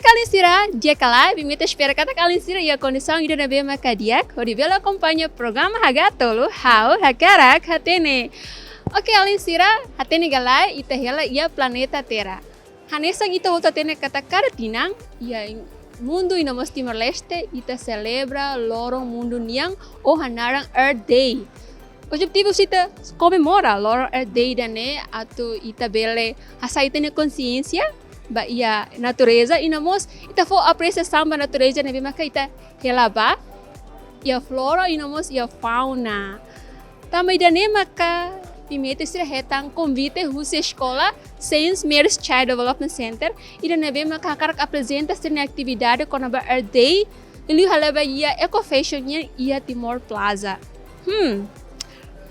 Alinsira, dia kala, bimita espera kata Alinsira e a condição ida na bema cadiac, onde ela acompanha o programa Hagatolo, Hau, Hakarak, Hatene. Ok, Alinsira, Hatene galai, ita hela ia planeta Terra. Hanesang ita volta tene kata karatinang, ia mundo ina mos Timor-Leste, ita celebra lorong mundo niang o hanarang Earth Day. Objetivo ita comemora lorong Earth Day dane atau ita bele hasa ita ne consciência ba ia natureza inamos ita fo apreciação ba natureza ne maka ita helaba ia flora inamos ia fauna também dane maka pimete sira hetang convite russa escola Saint Mary's Child Development Center ida ne maka karak apresenta sira atividade com a Earth Day ili halaba ia eco fashion ia Timor Plaza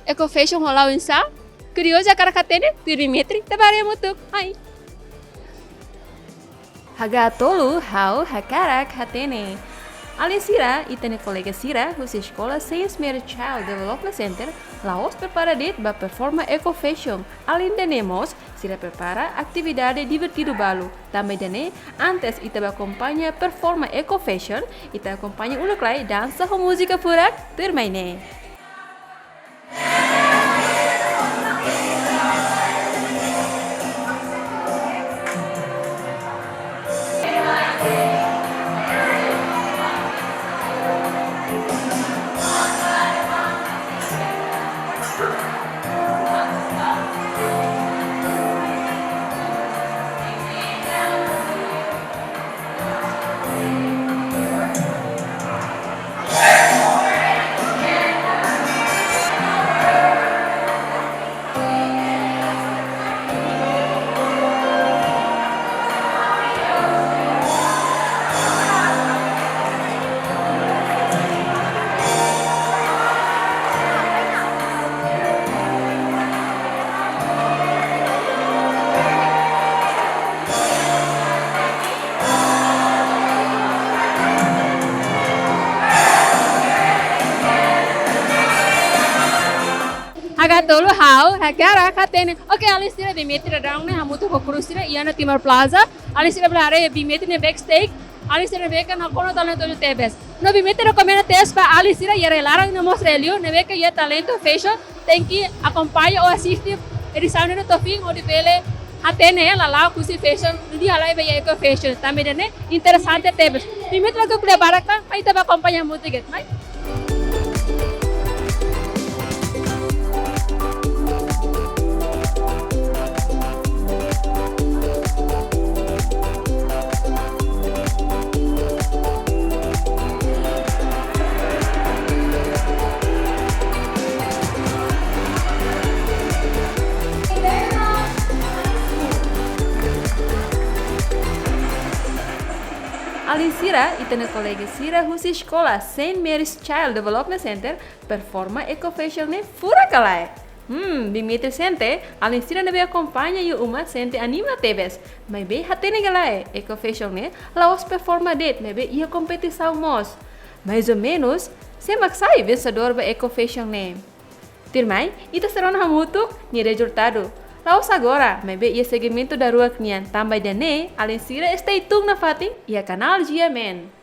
eco fashion rolau insa curioso a karakatene perimetri tabare mutuk ai Hagatolu, Hau, Hakarak, Hatene. Alinsira, itane colega Sira, russa escola Saint Mary's Child Development Center, laos prepara det ba performa eco fashion. Além tenemos, Sira prepara atividade divertido balu. Também dane, antes ita acompanha performa eco fashion, ita acompanha unuklai dança ou música furak termaine. Hagatolo, Hau, Hakarak, Hatene. Ok, Alinsira bimete na down ne hamutu kokurusira iana Timor Plaza. Alinsira blare bimete ne backstage. Alinsira beka na kono talento jo tebes. No bimete no comena test pa Alinsira yere larang no mostrelio ne beka ia talento fashion. Tem que acompanha ou assiste edição no tofing ou de pele Hatene la kusi fashion di halai be eco fashion. Também ne interessante tebes. Bimete lagu kule baraka ai taba acompanha muito get, mai. Alinsira, itane colega Sira, russa escola Saint Mary's Child Development Center, performa eco fashion ne furakalai. Bimite sente, Alinsira nebe acompanha e uma sente anima tebes. Mas be hatene galai, eco fashion ne, laos performa det, nebe ia competição mos. Mais ou menos, se maksai vencedor ba eco fashion ne. Tirmai, ita serona hamutu ni resultado. Laos agora, mas be ia segmento da rua knian também dane, Alinsira stay tung na fating, ia canal GMN.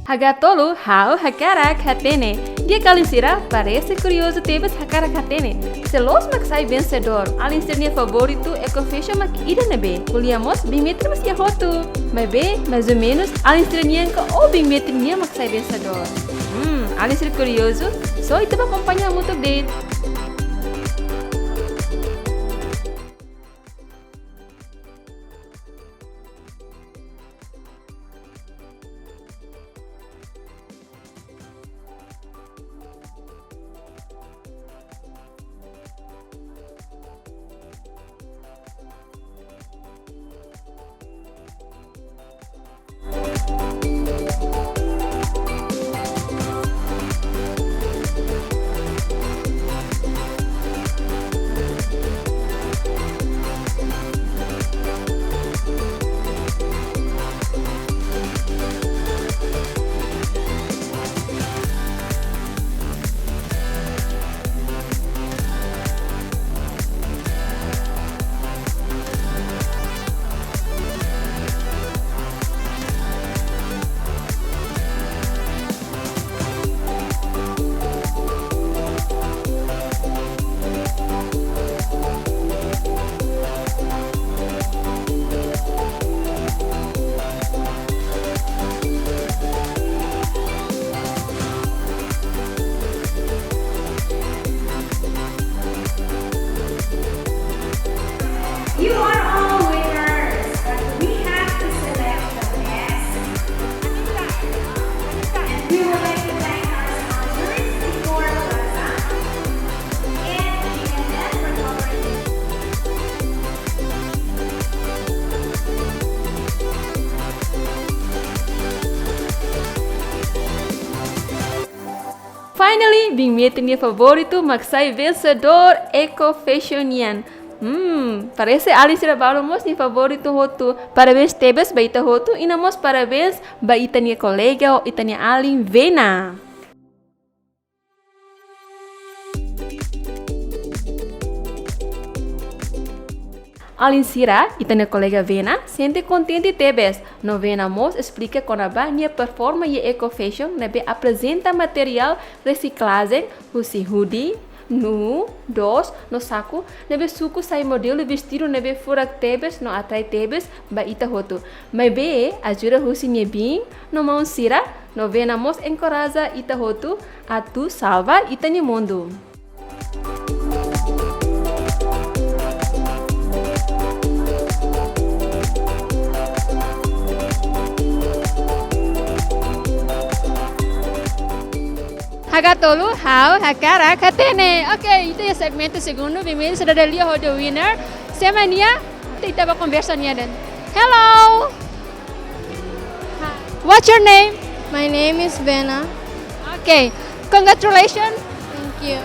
Hagatolo, how hakarak hatene. Dia Alinsira parece curioso tebas hakarak hatene. Se los maksai vencedor, Alinsirnya favorito ecofashion mak ida nebe. Kuliamos bimetri mas yahotu. Mas mais ou menos, Alinsirnya ko o bimetrinya maksai vencedor. Alinsir curioso, so itu acompanhar muito dele. You are all winners, but we have to select the best. And we would like to thank our sponsors, Ecor Plaza and GNF for covering. Finally, bimetria favorito maksai vencedor ecofashionian. Parece Alinsira balamos ni favorito hotu. Parabéns tebas baita hotu. Inamos parabéns ba itania colega ou itania Alin Vena. Alinsira, itania colega Vena, sente contente tebes. No Vena mos explica com a banha performa e ecofashion nebe apresenta material reciclagem, usi hoodie, no saco, nebe suku sai modelo vestido nebe furak tebes no atrai tebes ba ita hotu. Mas ajuda husi bem no mão sira, no Vena mos encoraja ita hotu a tu salva ita ni mundo. Hagatolo, how, hakarak, hatene. Ok, itu ya segmento segundo. Primeiro, sudah lihat o winner. Semania, kita vai conversar dan. Hello. What's your name? My name is Vena. Okay, congratulations. Thank you.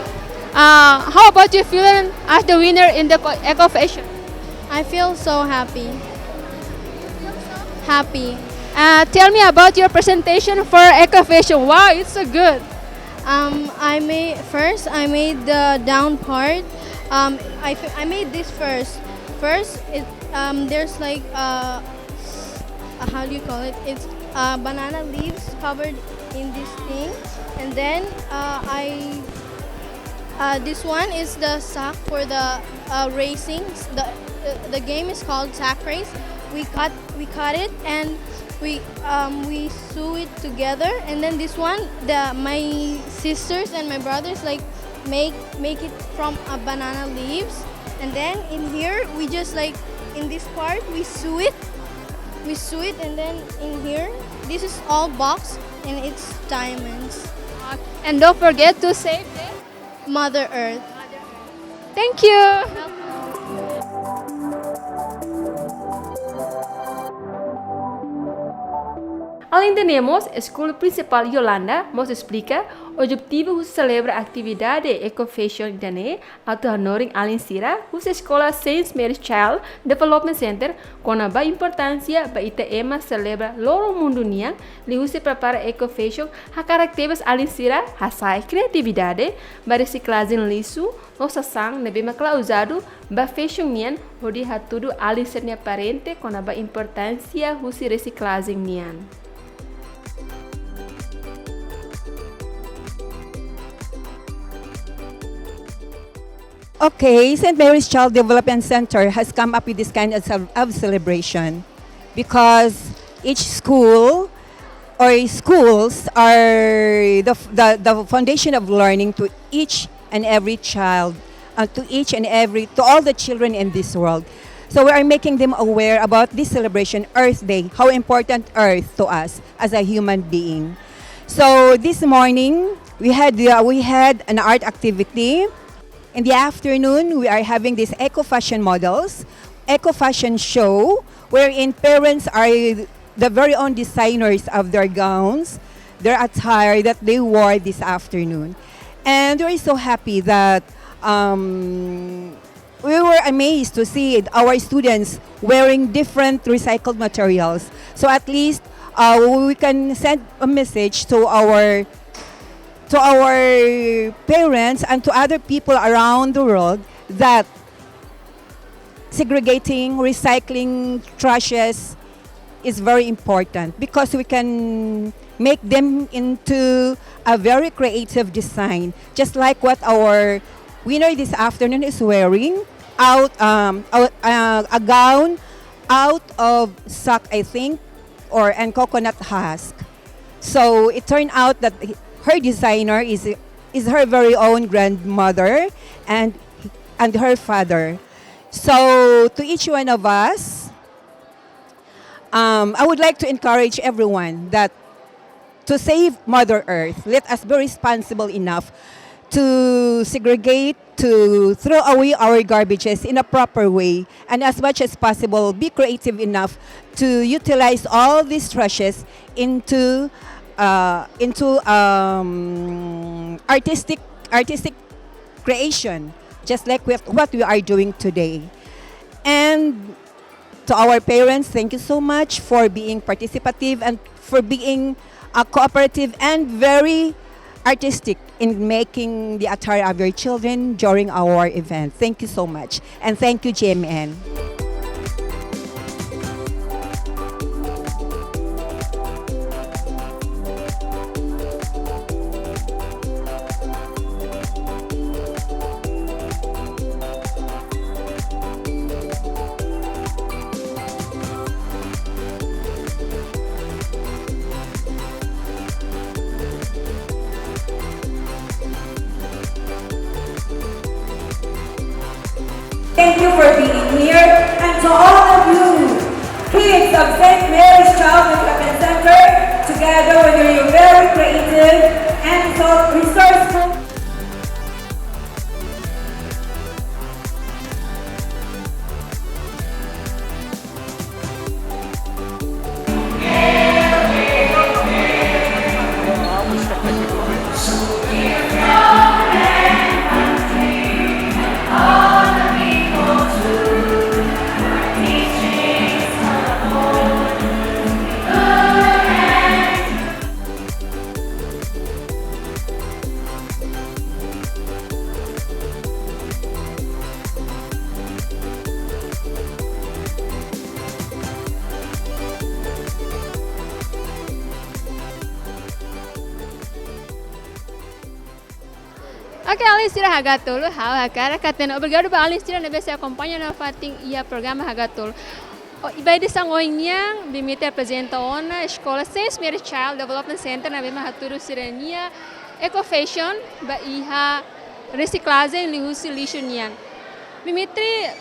How about you feeling as the winner in the eco fashion? I feel so happy. Happy. Tell me about your presentation for eco fashion. Wow, it's so good. I made the down part. I made this first. First, there's like how do you call it? It's banana leaves covered in this thing, and then this one is the sack for the racing. The game is called sack race. We cut it and we sew it together, and then this one my sisters and my brothers like make it from banana leaves, and then in here we just like in this part we sew it, and then in here this is all box and it's diamonds. And don't forget to save the Mother Earth. Thank you. Além de nemos, a Escola Principal Yolanda nos explica o objetivo de celebrar a atividade Ecofashion Dane auto honoring Alinsira, a Escola Saint Mary's Child Development Center, com a ba importância ba ita ema celebra loro mundo niang, li se prepara Ecofashion ha caracteres Alinsira ha sai criatividade, ba reciclagem liso, nossa sang nebe makla usado ba fashion nian, hodi ha tudo Alinsirnya parente com a ba importância husi reciclagem nian. Okay, St. Mary's Child Development Center has come up with this kind of celebration because each school or schools are the foundation of learning to each and every child, to all the children in this world. So we are making them aware about this celebration, Earth Day, how important Earth to us as a human being. So this morning we had an art activity. In the afternoon, we are having these eco-fashion models, eco-fashion show, wherein parents are the very own designers of their gowns, their attire that they wore this afternoon. And we're so happy that we were amazed to see our students wearing different recycled materials. So at least we can send a message to our parents and to other people around the world that segregating, recycling trashes is very important because we can make them into a very creative design, just like what our winner this afternoon is wearing, a gown out of sack, I think, and coconut husk. So it turned out that her designer is her very own grandmother and her father. So to each one of us, I would like to encourage everyone that to save Mother Earth, let us be responsible enough to segregate, to throw away our garbages in a proper way, and as much as possible, be creative enough to utilize all these trashes into artistic creation, just like what we are doing today. And to our parents, thank you so much for being participative and for being cooperative and very artistic in making the attire of your children during our event. Thank you so much. And thank you, GMN. Thank you for being here, and to all of you, kids of St. Mary's Child Development Center, together with your very creative and so resourceful. Ok, Alistira Ragatolo, how Hakara Catena. Obrigado para Alistira nebe se acompanha na fating ia programa Ragatolo. Ibai de sangoinha, bimite apresenta ona escola St. Mary's Child Development Center na bema haturu sirenia eco fashion ba iha reciclagem lihusi lixo nian. Bimite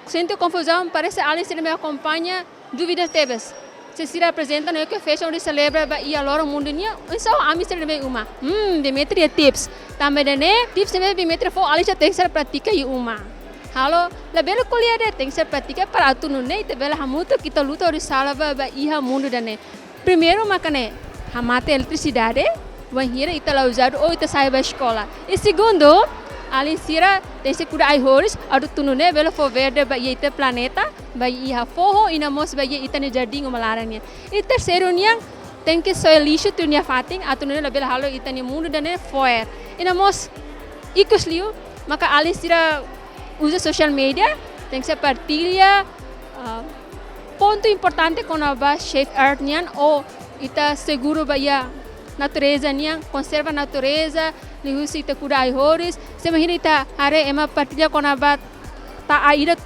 sente confusão, parece Alistira me acompanha, dúvidas tebes. Se sira apresenta no eco fashion de celebra ba ia loro mundo nia, então a mistura nebe uma. Bimite tips. Também dene tips nebe bimite fo Alistira tem que ser prática e uma. Halo, la bela kuliah de tem que ser prática para tu nune te bela hamuta kita luta ori salava ba iha mundo dane. Primeiro makane hamate eletricidade, wanhira ita la usado ou ita sai ba escola. E segundo, Alistira tem se cura ai horis, adu tu nune bela fo verde ba ita planeta, ba iha forro e namos ba ita ne jardim o malarania. E terceiro nia tem que ser lixo tu nia fating, atu nune la bela halo ita ne mundo dane foer. E namos ikos liu, maka Alistira usa social media, tem que ser partilha. Ponto importante com a Chef Earth nian ou ita seguro ba ia natureza nia, conserva a natureza, ni husi ita kuda ai horis, se mahina ita are ema partilha com abat ta aida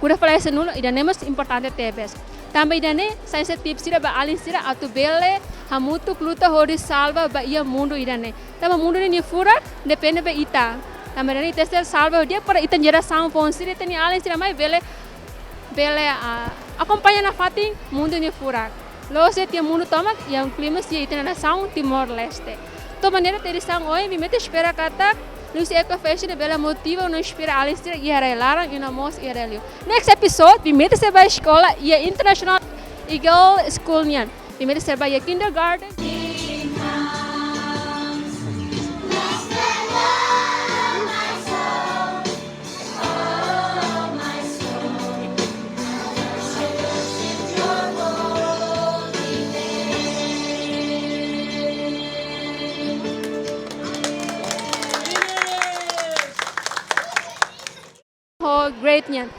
kuda falece nulo, ida nemas importante tebes. Também ida ne, sainse tips ida ba alin sira atu bele, hamutu kluta horis salva ba ia mundo ida ne. Tama mundo ni fura, depende ba ita. Tama ne tesel salva dia para ita geração ponsira tani alin sira mai bele acompanha na fatin mundo ni fura. Lo se tia mundo toma e um clima se ita na nação Timor-Leste. To maneira terisang oi me mete espera kata Lucy Eco Fashion de bela motiva não inspira além de ir a larang e não mos ir a Next episode we mete se vai escola e International Eagle School nian. We mete se vai kindergarten. Oh, great niyan.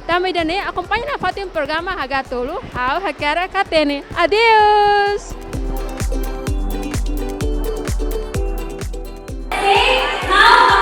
Também dane, acompanhe na fatin programa Hagatolo, How Hakara Katene. Adeus! Okay, now